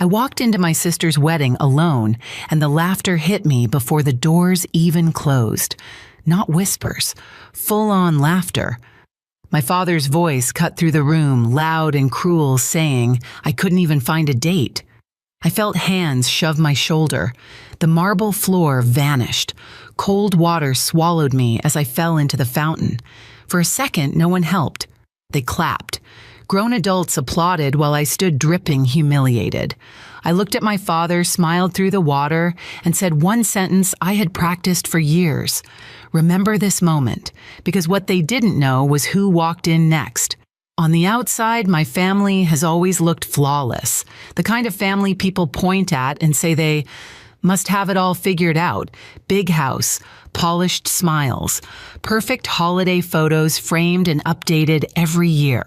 I walked into my sister's wedding alone, and the laughter hit me before the doors even closed. Not whispers, full-on laughter. My father's voice cut through the room, loud and cruel, saying I couldn't even find a date. I felt hands shove my shoulder. The marble floor vanished. Cold water swallowed me as I fell into the fountain. For a second, no one helped. They clapped. Grown adults applauded while I stood dripping, humiliated. I looked at my father, smiled through the water, and said one sentence I had practiced for years. Remember this moment, because what they didn't know was who walked in next. On the outside, my family has always looked flawless, the kind of family people point at and say they must have it all figured out. Big house, polished smiles, perfect holiday photos framed and updated every year.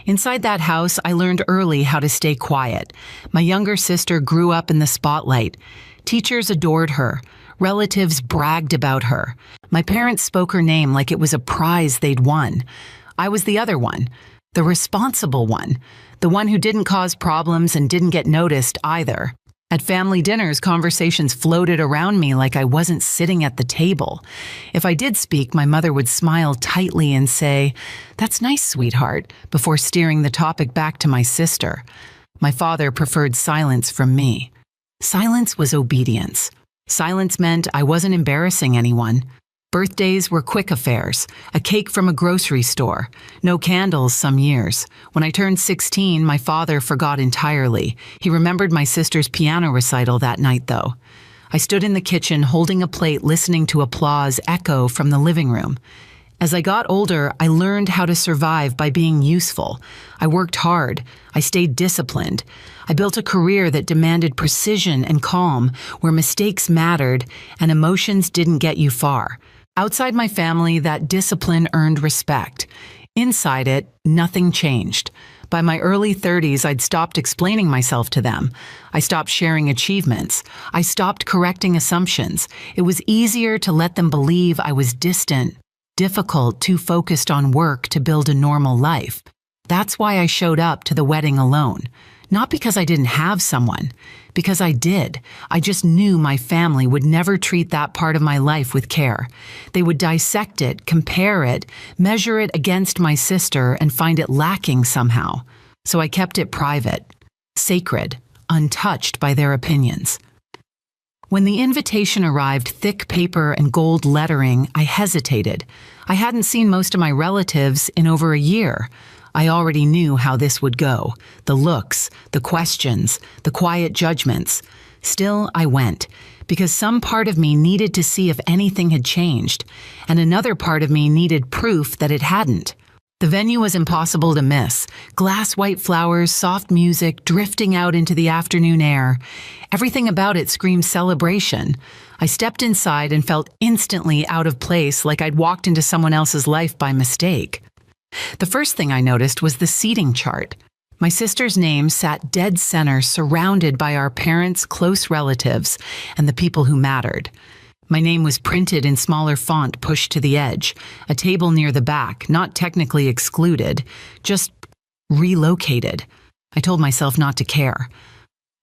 Inside that house, I learned early how to stay quiet. My younger sister grew up in the spotlight. Teachers adored her. Relatives bragged about her. My parents spoke her name like it was a prize they'd won. I was the other one, the responsible one, the one who didn't cause problems and didn't get noticed either. At family dinners, conversations floated around me like I wasn't sitting at the table. If I did speak, my mother would smile tightly and say, "That's nice, sweetheart," before steering the topic back to my sister. My father preferred silence from me. Silence was obedience. Silence meant I wasn't embarrassing anyone. Birthdays were quick affairs, a cake from a grocery store, no candles some years. When I turned 16, my father forgot entirely. He remembered my sister's piano recital that night, though. I stood in the kitchen holding a plate, listening to applause echo from the living room. As I got older, I learned how to survive by being useful. I worked hard. I stayed disciplined. I built a career that demanded precision and calm, where mistakes mattered and emotions didn't get you far. Outside my family, that discipline earned respect. Inside it, nothing changed. By my early 30s, I'd stopped explaining myself to them. I stopped sharing achievements. I stopped correcting assumptions. It was easier to let them believe I was distant, difficult, too focused on work to build a normal life. That's why I showed up to the wedding alone. Not because I didn't have someone, because I did. I just knew my family would never treat that part of my life with care. They would dissect it, compare it, measure it against my sister, and find it lacking somehow. So I kept it private, sacred, untouched by their opinions. When the invitation arrived, thick paper and gold lettering, I hesitated. I hadn't seen most of my relatives in over a year. I already knew how this would go. The looks, the questions, the quiet judgments. Still, I went, because some part of me needed to see if anything had changed, and another part of me needed proof that it hadn't. The venue was impossible to miss. Glass white flowers, soft music, drifting out into the afternoon air. Everything about it screamed celebration. I stepped inside and felt instantly out of place, like I'd walked into someone else's life by mistake. The first thing I noticed was the seating chart. My sister's name sat dead center, surrounded by our parents' close relatives and the people who mattered. My name was printed in smaller font pushed to the edge, a table near the back, not technically excluded, just relocated. I told myself not to care.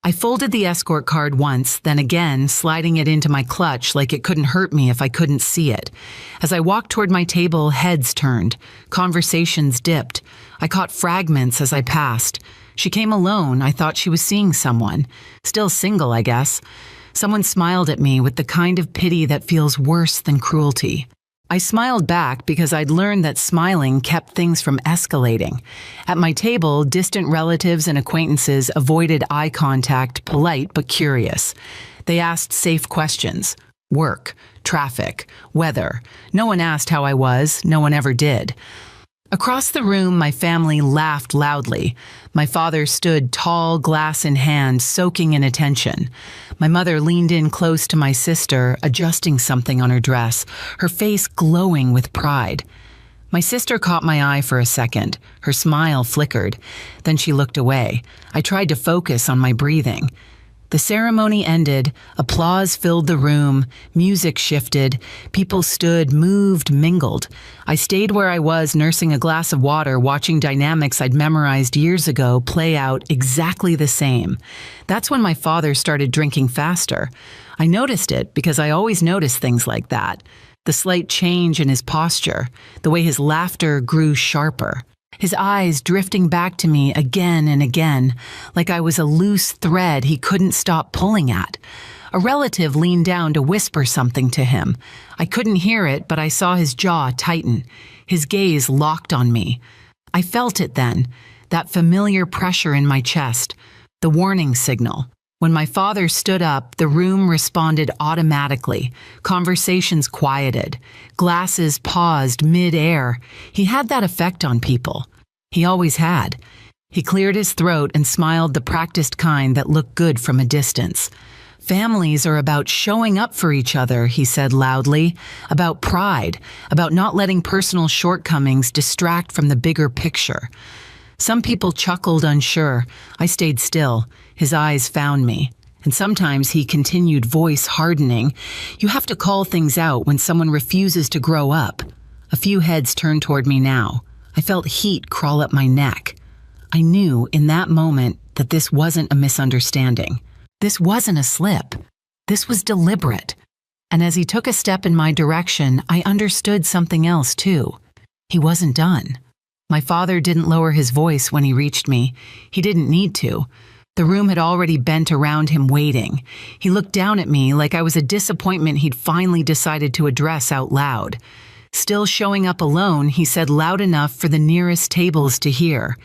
I folded the escort card once, then again, sliding it into my clutch like it couldn't hurt me if I couldn't see it. As I walked toward my table, heads turned. Conversations dipped. I caught fragments as I passed. She came alone. I thought she was seeing someone. Still single, I guess. Someone smiled at me with the kind of pity that feels worse than cruelty. I smiled back because I'd learned that smiling kept things from escalating. At my table, distant relatives and acquaintances avoided eye contact, polite but curious. They asked safe questions. Work, traffic, weather. No one asked how I was. No one ever did. Across the room, my family laughed loudly. My father stood tall, glass in hand, soaking in attention. My mother leaned in close to my sister, adjusting something on her dress, her face glowing with pride. My sister caught my eye for a second. Her smile flickered. Then she looked away. I tried to focus on my breathing. The ceremony ended, applause filled the room, music shifted, people stood, moved, mingled. I stayed where I was, nursing a glass of water, watching dynamics I'd memorized years ago play out exactly the same. That's when my father started drinking faster. I noticed it because I always notice things like that. The slight change in his posture, the way his laughter grew sharper. His eyes drifting back to me again and again, like I was a loose thread he couldn't stop pulling at. A relative leaned down to whisper something to him. I couldn't hear it, but I saw his jaw tighten. His gaze locked on me. I felt it then, that familiar pressure in my chest, the warning signal. When my father stood up, the room responded automatically. Conversations quieted. Glasses paused mid-air. He had that effect on people. He always had. He cleared his throat and smiled the practiced kind that looked good from a distance. Families are about showing up for each other, he said loudly, about pride, about not letting personal shortcomings distract from the bigger picture. Some people chuckled unsure. I stayed still. His eyes found me. And sometimes he continued, voice hardening. You have to call things out when someone refuses to grow up. A few heads turned toward me now. I felt heat crawl up my neck. I knew in that moment that this wasn't a misunderstanding. This wasn't a slip. This was deliberate. And as he took a step in my direction, I understood something else too. He wasn't done. My father didn't lower his voice when he reached me. He didn't need to. The room had already bent around him, waiting. He looked down at me like I was a disappointment he'd finally decided to address out loud. Still showing up alone, he said loud enough for the nearest tables to hear.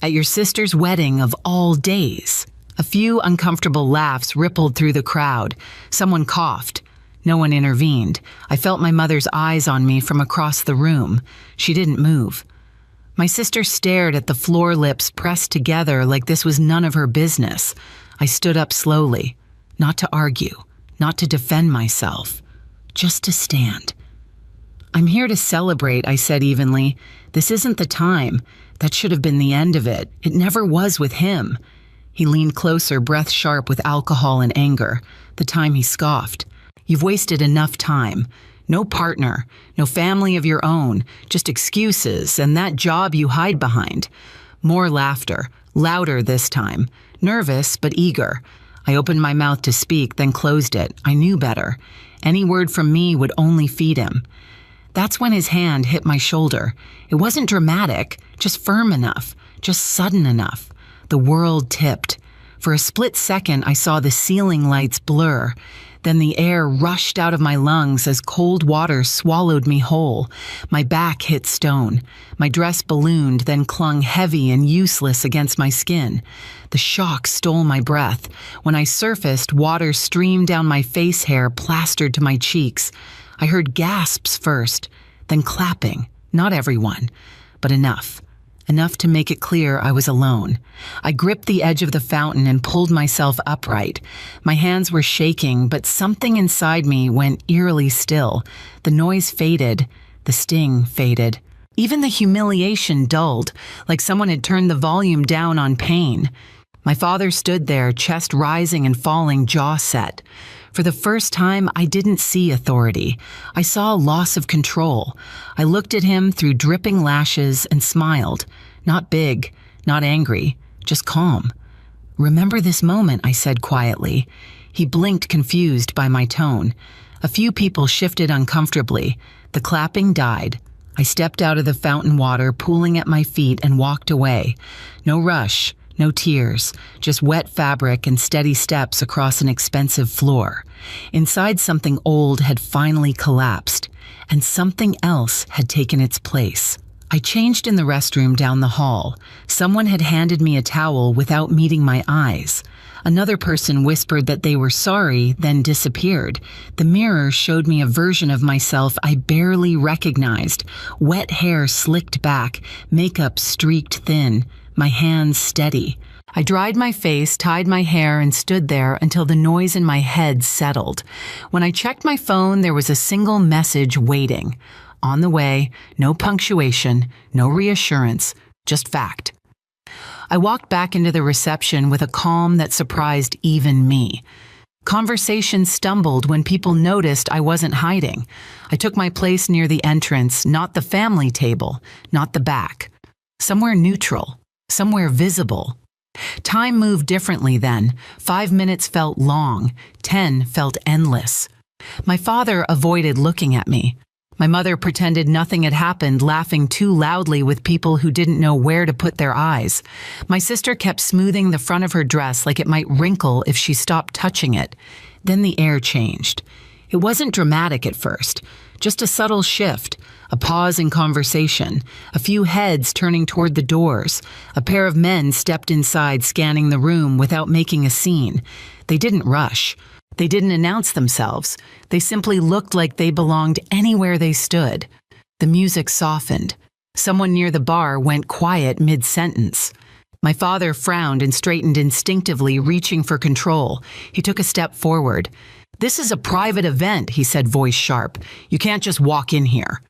At your sister's wedding of all days. A few uncomfortable laughs rippled through the crowd. Someone coughed. No one intervened. I felt my mother's eyes on me from across the room. She didn't move. My sister stared at the floor, lips pressed together like this was none of her business. I stood up slowly, not to argue, not to defend myself, just to stand. I'm here to celebrate, I said evenly. This isn't the time. That should have been the end of it. It never was with him. He leaned closer, breath sharp with alcohol and anger. The time he scoffed. You've wasted enough time. No partner, no family of your own, just excuses and that job you hide behind. More laughter, louder this time, nervous but eager. I opened my mouth to speak, then closed it. I knew better. Any word from me would only feed him. That's when his hand hit my shoulder. It wasn't dramatic, just firm enough, just sudden enough. The world tipped. For a split second, I saw the ceiling lights blur. Then the air rushed out of my lungs as cold water swallowed me whole. My back hit stone. My dress ballooned, then clung heavy and useless against my skin. The shock stole my breath. When I surfaced, water streamed down my face hair, plastered to my cheeks. I heard gasps first, then clapping. Not everyone, but enough. Enough to make it clear I was alone. I gripped the edge of the fountain and pulled myself upright. My hands were shaking, but something inside me went eerily still. The noise faded. The sting faded. Even the humiliation dulled, like someone had turned the volume down on pain. My father stood there, chest rising and falling, jaw set. For the first time, I didn't see authority. I saw loss of control. I looked at him through dripping lashes and smiled. Not big, not angry, just calm. Remember this moment, I said quietly. He blinked, confused by my tone. A few people shifted uncomfortably. The clapping died. I stepped out of the fountain water, pooling at my feet, and walked away. No rush. No tears, just wet fabric and steady steps across an expensive floor. Inside, something old had finally collapsed, and something else had taken its place. I changed in the restroom down the hall. Someone had handed me a towel without meeting my eyes. Another person whispered that they were sorry, then disappeared. The mirror showed me a version of myself I barely recognized. Wet hair slicked back, makeup streaked thin. My hands steady. I dried my face, tied my hair, and stood there until the noise in my head settled. When I checked my phone, there was a single message waiting. On the way, no punctuation, no reassurance, just fact. I walked back into the reception with a calm that surprised even me. Conversation stumbled when people noticed I wasn't hiding. I took my place near the entrance, not the family table, not the back. Somewhere neutral, somewhere visible. Time moved differently then. 5 minutes felt long, 10 felt endless. My father avoided looking at me. My mother pretended nothing had happened, laughing too loudly with people who didn't know where to put their eyes. My sister kept smoothing the front of her dress like it might wrinkle if she stopped touching it. Then the air changed. It wasn't dramatic at first, just a subtle shift, a pause in conversation, a few heads turning toward the doors. A pair of men stepped inside, scanning the room without making a scene. They didn't rush. They didn't announce themselves. They simply looked like they belonged anywhere they stood. The music softened. Someone near the bar went quiet mid-sentence. My father frowned and straightened instinctively, reaching for control. He took a step forward. "This is a private event," he said, voice sharp. "You can't just walk in here."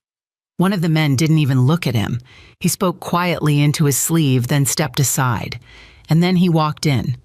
One of the men didn't even look at him. He spoke quietly into his sleeve, then stepped aside. And then he walked in.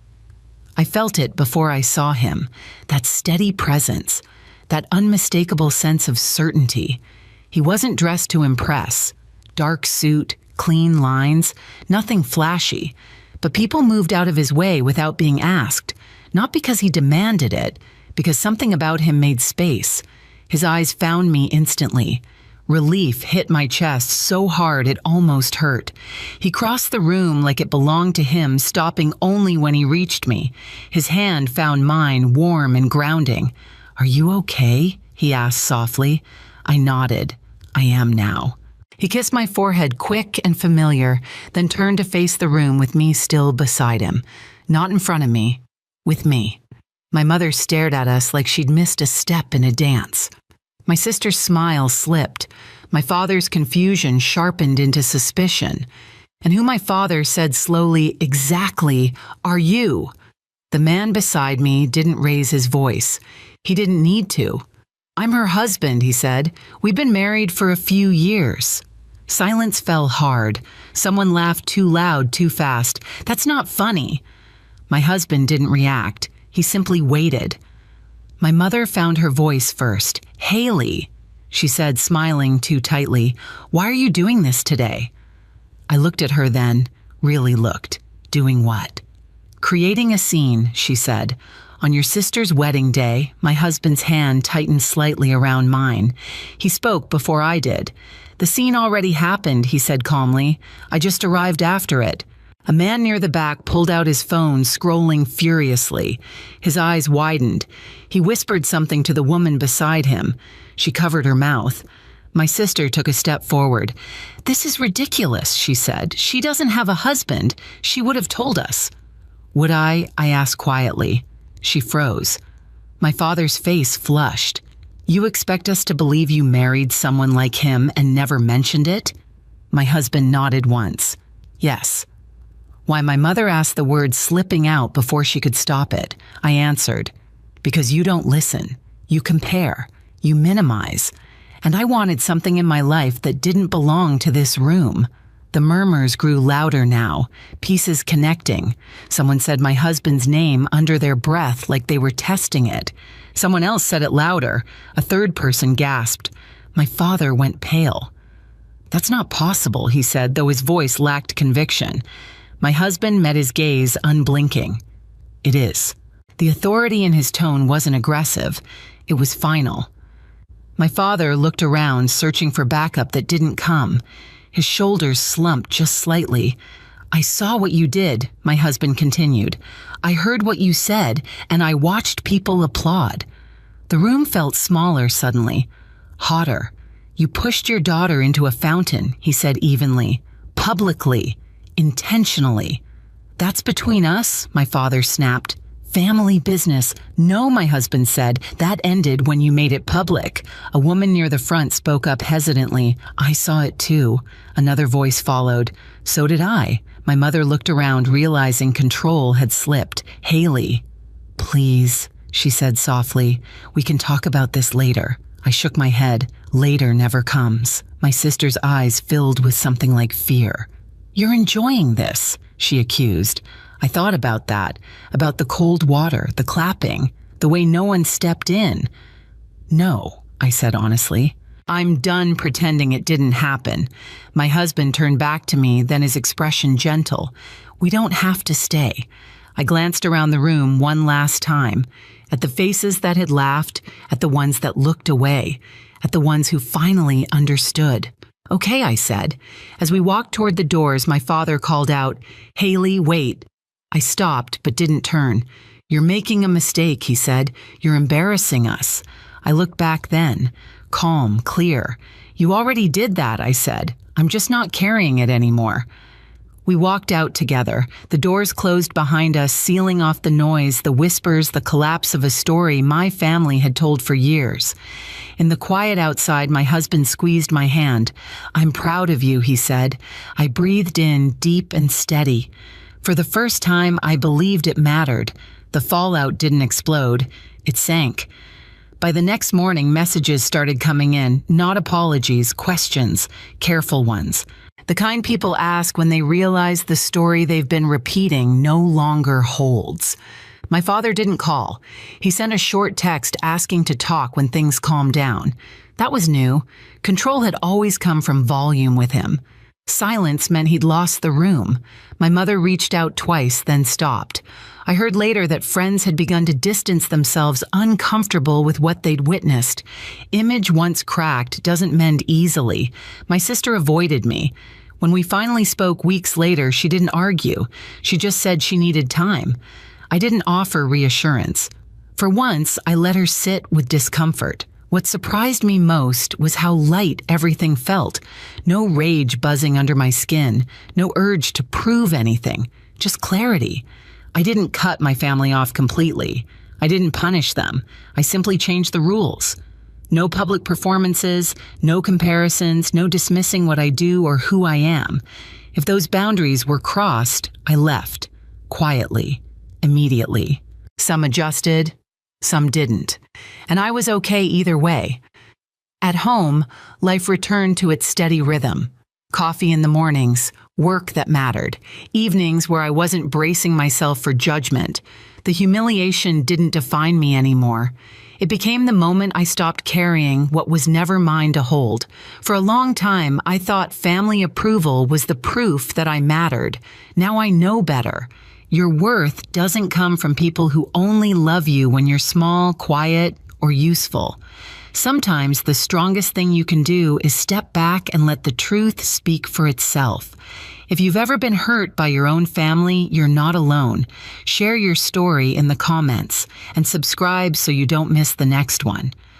I felt it before I saw him, that steady presence, that unmistakable sense of certainty. He wasn't dressed to impress. Dark suit, clean lines, nothing flashy. But people moved out of his way without being asked, not because he demanded it, because something about him made space. His eyes found me instantly. Relief hit my chest so hard it almost hurt. He crossed the room like it belonged to him, stopping only when he reached me. His hand found mine, warm and grounding. "Are you okay?" he asked softly. I nodded. "I am now." He kissed my forehead, quick and familiar, then turned to face the room with me still beside him. Not in front of me, with me. My mother stared at us like she'd missed a step in a dance. My sister's smile slipped. My father's confusion sharpened into suspicion. And who my father said slowly, "Exactly, are you?" The man beside me didn't raise his voice. He didn't need to. "I'm her husband," he said. "We've been married for a few years." Silence fell hard. Someone laughed too loud, too fast. "That's not funny." My husband didn't react. He simply waited. My mother found her voice first. "Haley," she said, smiling too tightly. "Why are you doing this today?" I looked at her then, really looked. Doing what? "Creating a scene," she said. "On your sister's wedding day," my husband's hand tightened slightly around mine. He spoke before I did. "The scene already happened," he said calmly. "I just arrived after it." A man near the back pulled out his phone, scrolling furiously. His eyes widened. He whispered something to the woman beside him. She covered her mouth. My sister took a step forward. "This is ridiculous," she said. "She doesn't have a husband. She would have told us." "Would I?" I asked quietly. She froze. My father's face flushed. "You expect us to believe you married someone like him and never mentioned it?" My husband nodded once. "Yes." Why my mother asked the word slipping out before she could stop it, I answered, "Because you don't listen. You compare. You minimize. And I wanted something in my life that didn't belong to this room." The murmurs grew louder now, pieces connecting. Someone said my husband's name under their breath like they were testing it. Someone else said it louder. A third person gasped. My father went pale. "That's not possible," he said, though his voice lacked conviction. My husband met his gaze unblinking. "It is." The authority in his tone wasn't aggressive. It was final. My father looked around, searching for backup that didn't come. His shoulders slumped just slightly. "I saw what you did," my husband continued. "I heard what you said, and I watched people applaud." The room felt smaller suddenly, hotter. "You pushed your daughter into a fountain," he said evenly. "Publicly. Intentionally." "That's between us," my father snapped. "Family business." "No," my husband said. "That ended when you made it public." A woman near the front spoke up hesitantly. "I saw it too." Another voice followed. "So did I." My mother looked around, realizing control had slipped. "Haley." "Please," she said softly. "We can talk about this later." I shook my head. Later never comes. My sister's eyes filled with something like fear. "You're enjoying this," she accused. I thought about that, about the cold water, the clapping, the way no one stepped in. No, I said honestly. I'm done pretending it didn't happen. My husband turned back to me, then his expression gentle. We don't have to stay. I glanced around the room one last time, at the faces that had laughed, at the ones that looked away, at the ones who finally understood. Okay, I said. As we walked toward the doors, my father called out, Haley, wait. I stopped, but didn't turn. You're making a mistake, he said. You're embarrassing us. I looked back then, calm, clear. You already did that, I said. I'm just not carrying it anymore. We walked out together. The doors closed behind us, sealing off the noise, the whispers, the collapse of a story my family had told for years. In the quiet outside, my husband squeezed my hand. I'm proud of you, he said. I breathed in, deep and steady. For the first time, I believed it mattered. The fallout didn't explode. It sank. By the next morning, messages started coming in, not apologies, questions, careful ones. The kind people ask when they realize the story they've been repeating no longer holds. My father didn't call. He sent a short text asking to talk when things calmed down. That was new. Control had always come from volume with him. Silence meant he'd lost the room. My mother reached out twice, then stopped. I heard later that friends had begun to distance themselves, uncomfortable with what they'd witnessed. Image once cracked doesn't mend easily. My sister avoided me. When we finally spoke weeks later, she didn't argue. She just said she needed time. I didn't offer reassurance. For once, I let her sit with discomfort. What surprised me most was how light everything felt. No rage buzzing under my skin, no urge to prove anything, just clarity. I didn't cut my family off completely. I didn't punish them. I simply changed the rules. No public performances, no comparisons, no dismissing what I do or who I am. If those boundaries were crossed, I left, quietly, immediately. Some adjusted, some didn't. And I was okay either way. At home, life returned to its steady rhythm. Coffee in the mornings, work that mattered, evenings where I wasn't bracing myself for judgment. The humiliation didn't define me anymore. It became the moment I stopped carrying what was never mine to hold. For a long time, I thought family approval was the proof that I mattered. Now I know better. Your worth doesn't come from people who only love you when you're small, quiet, or useful. Sometimes the strongest thing you can do is step back and let the truth speak for itself. If you've ever been hurt by your own family, you're not alone. Share your story in the comments and subscribe so you don't miss the next one.